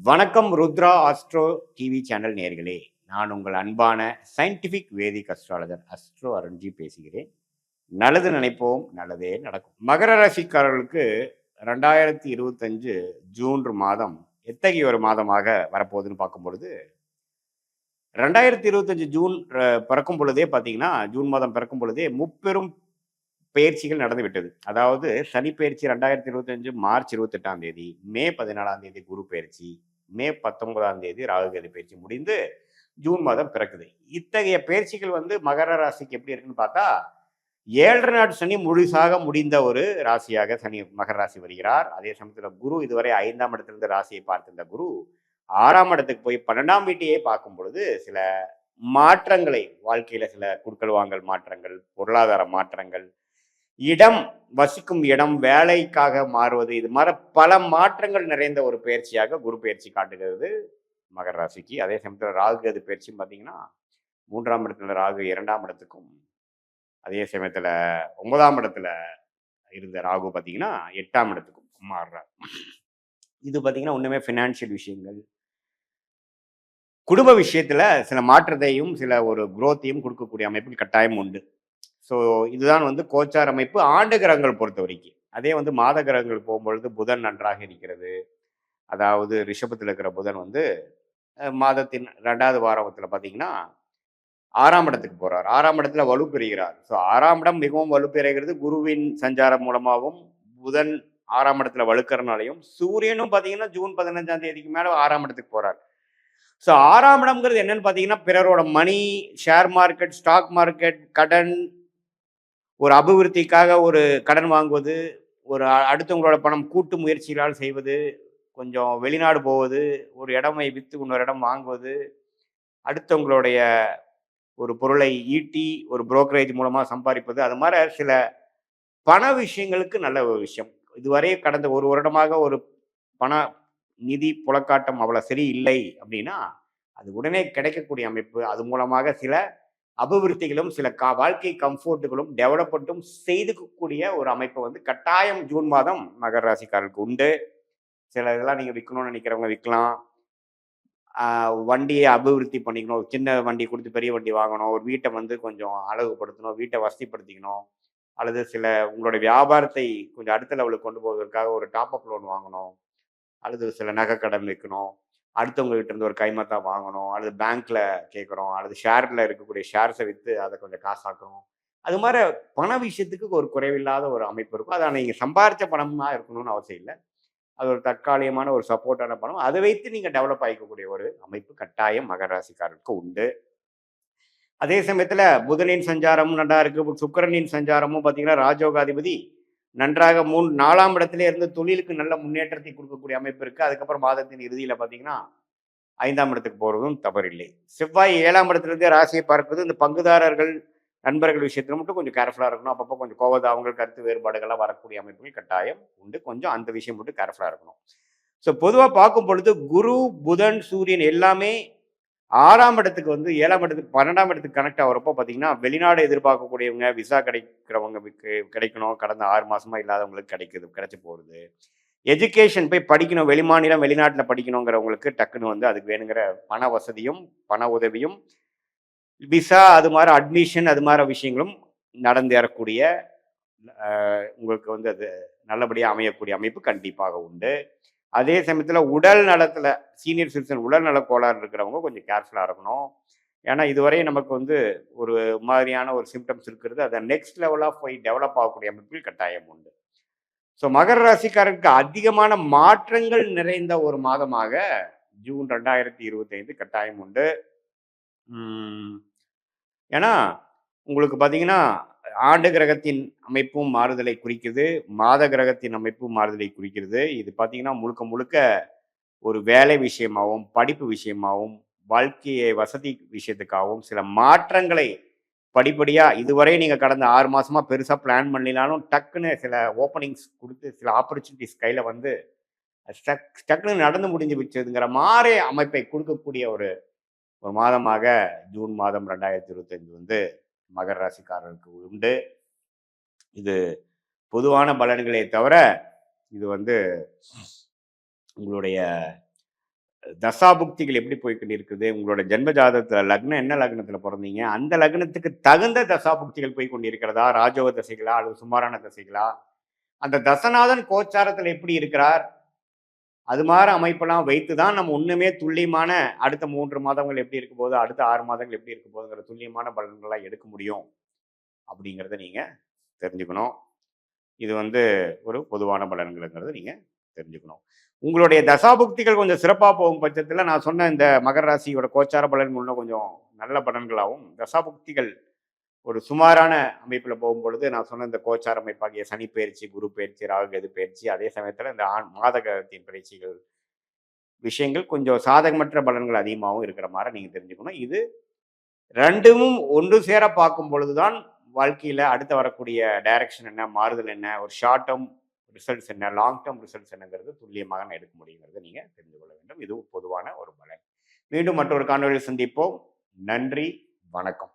வணக்கம் Rudra astro TV channel நேயர்களே. நான் உங்கள் அன்பான சயின்டிஃபிக் வேதிக் அஸ்ட்ராலஜர் அஸ்ட்ரோ அருண்ஜி பேசுகிறேன். நல்லது நினைப்போம், நல்லதே நடக்கும். மகர ராசிக்காரர்களுக்கு 2025 ஜூன் மாதம் எத்தகைய ஒரு மாதமாக வரப்போகுதுன்னு பார்க்கும் பொழுது, 2025 ஜூன் பிறக்கும் பொழுதே பார்த்தீங்கன்னா, ஜூன் மாதம் பிறக்கும் பொழுதே முப்பெரும் பெயர்ச்சிகள் நடந்து விட்டது. அதாவது சனி பெயர்ச்சி 2025 மார்ச் 28ஆம் தேதி, மே 14ஆம் தேதி குரு பெயர்ச்சி, மே 19ஆம் தேதி ராகுகேது பெயர்ச்சி முடிந்து ஜூன் மாதம் பிறக்குது. இத்தகைய பெயர்ச்சிகள் வந்து மகர ராசிக்கு எப்படி இருக்குன்னு பார்த்தா, 7 நாடு சனி முழுசாக முடிந்த ஒரு ராசியாக சனி மகர ராசி வருகிறார். அதே சமயத்தில் குரு இதுவரை 5ஆம் இடத்திலிருந்து ராசியை பார்த்திருந்த குரு 6ஆம் இடத்துக்கு போய் 12ஆம் வீட்டையே பார்க்கும் பொழுது சில மாற்றங்களை வாழ்க்கையில சில குடுக்கல் வாங்கல் மாற்றங்கள், பொருளாதார மாற்றங்கள், இடம் வசிக்கும் இடம் வேலைக்காக மாறுவது, இது மாதிரி பல மாற்றங்கள் நிறைந்த ஒரு பயிற்சியாக குரு பயிற்சி காட்டுகிறது மகர ராசிக்கு. அதே சமயத்தில் ராகு கேது பயிற்சியும் பார்த்தீங்கன்னா 3ஆம் இடத்துல ராகு 2ஆம் இடத்துக்கும், அதே சமயத்தில் 9ஆம் இடத்துல இருந்த ராகு பார்த்தீங்கன்னா 8ஆம் இடத்துக்கும் மாறுறார். இது பார்த்தீங்கன்னா ஒன்றுமே ஃபினான்ஷியல் விஷயங்கள், குடும்ப விஷயத்துல சில மாற்றத்தையும் சில ஒரு குரோத்தையும் கொடுக்கக்கூடிய அமைப்பு கட்டாயம் உண்டு. ஸோ இதுதான் வந்து கோச்சார் அமைப்பு ஆண்டு கிரகங்கள் பொறுத்த வரைக்கும். அதே வந்து மாத கிரகங்கள் போகும்பொழுது புதன் நன்றாக இருக்கிறது. அதாவது ரிஷபத்தில் இருக்கிற புதன் வந்து மாதத்தின் 2வது வாரத்தில் பார்த்தீங்கன்னா 6ஆம் இடத்துக்கு போறார். 6ஆம் இடத்துல வலு பெறுகிறார். ஸோ 6ஆம் இடம் மிகவும் வலு பெறுகிறது குருவின் சஞ்சாரம் மூலமாகவும், புதன் 6ஆம் இடத்துல வலுக்கிறனாலையும், சூரியனும் பார்த்தீங்கன்னா ஜூன் 15ஆம் தேதிக்கு மேலே 6ஆம் இடத்துக்கு போறார். ஸோ 6ஆம் இடம்ங்கிறது என்னன்னு பார்த்தீங்கன்னா, பிறரோட மணி, ஷேர் மார்க்கெட், ஸ்டாக் மார்க்கெட், கடன், ஒரு அபிவிருத்திக்காக ஒரு கடன் வாங்குவது, ஒரு அடுத்தவங்களோட பணம் கூட்டு முயற்சிகளால் செய்வது, கொஞ்சம் வெளிநாடு போவது, ஒரு இடமை விற்று இன்னொரு இடம் வாங்குவது, அடுத்தவங்களுடைய ஒரு பொருளை ஈட்டி ஒரு புரோக்கரேஜ் மூலமாக சம்பாதிப்பது, அது மாதிரி சில பண விஷயங்களுக்கு நல்ல ஒரு விஷயம். இதுவரை கடந்த ஒரு வருடமாக ஒரு பண நிதி புழக்காட்டம் அவ்வளோ சரி இல்லை அப்படின்னா, அது உடனே கிடைக்கக்கூடிய அமைப்பு. அது மூலமாக சில அபிவிருத்திகளும் சில வாழ்க்கை கம்ஃபோர்ட்டுகளும் டெவலப்மெண்ட்டும் செய்துக்கக்கூடிய ஒரு அமைப்பு வந்து கட்டாயம் ஜூன் மாதம் மகர ராசிக்காரர்களுக்கு உண்டு. சில இதெல்லாம் நீங்கள் விற்கணும்னு நினைக்கிறவங்க விற்கலாம். வண்டியை அபிவிருத்தி பண்ணிக்கணும், சின்ன வண்டி கொடுத்து பெரிய வண்டி வாங்கணும், ஒரு வீட்டை வந்து கொஞ்சம் அழகுபடுத்தணும், வீட்டை வசதிப்படுத்திக்கணும், அல்லது சில உங்களோட வியாபாரத்தை கொஞ்சம் அடுத்த லெவலுக்கு கொண்டு போவதற்காக ஒரு டாப்அப் லோன் வாங்கணும், அல்லது சில நகை கடன் வைக்கணும், அடுத்தவங்க கிட்ட இருந்து ஒரு கைமாத்தா வாங்கணும், அல்லது பேங்க்ல கேட்குறோம், அல்லது ஷேர்ல இருக்கக்கூடிய ஷேர்ஸை விற்று அதை கொஞ்சம் காசாக்கணும். அது மாதிரி பண விஷயத்துக்கு ஒரு குறைவில்லாத ஒரு அமைப்பு இருக்கும். அதை நீங்கள் சம்பாரிச்ச பணமா இருக்கணும்னு அவசியம் இல்லை. அது ஒரு தற்காலிகமான ஒரு சப்போர்ட்டான பணம். அதை வைத்து நீங்கள் டெவலப் ஆகிக்கக்கூடிய ஒரு அமைப்பு கட்டாயம் மகர ராசிக்காரருக்கு உண்டு. அதே சமயத்தில் புதனின் சஞ்சாரமும் நல்லா இருக்கு. சுக்கிரனின் சஞ்சாரமும் பார்த்தீங்கன்னா ராஜயோகாதிபதி நன்றாக 4ஆம் இடத்துல இருந்து தொழிலுக்கு நல்ல முன்னேற்றத்தை கொடுக்கக்கூடிய அமைப்பு இருக்கு. அதுக்கப்புறம் மாதத்தின் இறுதியில் பார்த்தீங்கன்னா 5ஆம் இடத்துக்கு போறதும் தவறில்லை. செவ்வாய் 7ஆம் இடத்திலிருந்தே ராசியை பார்ப்பது இந்த பங்குதாரர்கள் நண்பர்கள் விஷயத்துல மட்டும் கொஞ்சம் கேர்ஃபுல்லாக இருக்கணும். அப்பப்போ கொஞ்சம் அவங்களுக்கு கருத்து வேறுபாடுகள்லாம் வரக்கூடிய அமைப்புகள் கட்டாயம் உண்டு. கொஞ்சம் அந்த விஷயம் மட்டும் கேர்ஃபுல்லாக இருக்கணும். ஸோ பொதுவாக பார்க்கும் பொழுது குரு, புதன், சூரியன் எல்லாமே 6ஆம் இடத்துக்கு வந்து 7ஆம் இடத்துக்கு 12ஆம் இடத்துக்கு கனெக்ட் ஆகிறப்போ பார்த்தீங்கன்னா, வெளிநாடு எதிர்பார்க்கக்கூடியவங்க, விசா கிடைக்கிறவங்களுக்கு கிடைக்கணும். கடந்த 6 மாசமா இல்லாதவங்களுக்கு கிடைச்சி போகிறது. எஜுகேஷன் போய் படிக்கணும், வெளிமாநிலம் வெளிநாட்டில் படிக்கணுங்கிறவங்களுக்கு டக்குன்னு வந்து அதுக்கு வேணுங்கிற பண வசதியும் பண உதவியும், விசா அது மாதிரி அட்மிஷன் அது மாதிரி விஷயங்களும் நடந்தேறக்கூடிய உங்களுக்கு வந்து அது நல்லபடியாக அமையக்கூடிய அமைப்பு கண்டிப்பாக உண்டு. அதே சமயத்தில் உடல் நலத்தில் சீனியர் சிட்டிசன் உடல் நல கோளாறு இருக்கிறவங்க கொஞ்சம் கேர்ஃபுல்லாக இருக்கணும். ஏன்னா இதுவரை நமக்கு வந்து ஒரு மாதிரியான ஒரு சிம்டம்ஸ் இருக்கிறது. அதை நெக்ஸ்ட் லெவலாக போய் டெவலப் ஆகக்கூடிய அமைப்புகள் கட்டாயம் உண்டு. ஸோ மகர ராசிக்காரருக்கு அதிகமான மாற்றங்கள் நிறைந்த ஒரு மாதமாக ஜூன் 2025 கட்டாயம் உண்டு. ஏன்னா உங்களுக்கு பார்த்தீங்கன்னா ஆண்டு கிரகத்தின் அமைப்பும் மாறுதலை குறிக்குது, மாத கிரகத்தின் அமைப்பும் மாறுதலை குறிக்கிறது. இது பார்த்தீங்கன்னா முழுக்க முழுக்க ஒரு வேலை விஷயமாகவும், படிப்பு விஷயமாகவும், வாழ்க்கையை வசதி விஷயத்துக்காகவும் சில மாற்றங்களை படிப்படியா இதுவரை நீங்க கடந்த 6 மாசமா பெருசா பிளான் பண்ணலினாலும் டக்குன்னு சில ஓப்பனிங்ஸ் கொடுத்து சில ஆப்பர்ச்சுனிட்டிஸ் கையில வந்து டக்குன்னு நடந்து முடிஞ்சு வச்சதுங்கிற மாதிரி அமைப்பை கொடுக்கக்கூடிய ஒரு ஒரு மாதமாக ஜூன் மாதம் 2025 வந்து மகர ராசிக்காரருக்கு உண்டு. இது பொதுவான பலன்களே தவிர இது வந்து உங்களுடைய தசாபுக்திகள் எப்படி போய்க்கிட்டு இருக்குது, உங்களோட ஜென்ம ஜாதகத்துல லக்னம் என்ன லக்னத்துல பொறந்தீங்க, அந்த லக்னத்துக்கு தகுந்த தசாபுக்திகள் போய் கொண்டிருக்கிறதா, ராஜயோக தசைகளா அல்லது சுமாரான தசைகளா, அந்த தசநாதன் கோச்சாரத்துல எப்படி இருக்கிறார், அது மாதிரி அமைப்பெல்லாம் வைத்து தான் நம்ம ஒண்ணுமே துல்லியமான அடுத்த 3 மாதங்கள் எப்படி இருக்க போகுது, அடுத்த 6 மாதங்கள் எப்படி இருக்க போகுதுங்கிற துல்லியமான பலன்கள்லாம் எடுக்க முடியும் அப்படிங்கிறத நீங்க தெரிஞ்சுக்கணும். இது வந்து ஒரு பொதுவான பலன்கள்ங்கிறத நீங்க தெரிஞ்சுக்கணும். உங்களுடைய தசாபுக்திகள் கொஞ்சம் சிறப்பா போகும் பட்சத்துல நான் சொன்ன இந்த மகர ராசியோட கோச்சார பலன்கள் இன்னும் கொஞ்சம் நல்ல பலன்களாகவும், தசாபுக்திகள் ஒரு சுமாரான அமைப்புல போகும்பொழுது நான் சொன்ன இந்த கோச்சார அமைப்பாகிய சனி பயிற்சி, குரு பயிற்சி, ராகு கேது பயிற்சி, அதே சமயத்துல இந்த மாத கிரகத்தின் பயிற்சிகள் விஷயங்கள் கொஞ்சம் சாதகமற்ற பலன்கள் அதிகமாகவும் இருக்கிற மாதிரி நீங்க தெரிஞ்சுக்கணும். இது 2ம் ஒன்று சேர பார்க்கும் பொழுதுதான் வாழ்க்கையில அடுத்து வரக்கூடிய டைரக்ஷன் என்ன, மாறுதல் என்ன, ஒரு ஷார்ட் டேர்ம் ரிசல்ட்ஸ் என்ன, லாங் டேர்ம் ரிசல்ட்ஸ் என்னங்கிறது துல்லியமாக நான் எடுக்க முடியுங்கிறத நீங்க தெரிந்து கொள்ள வேண்டும். இது பொதுவான ஒரு பலன். மீண்டும் மற்றொரு காணொலியில் சந்திப்போம். நன்றி, வணக்கம்.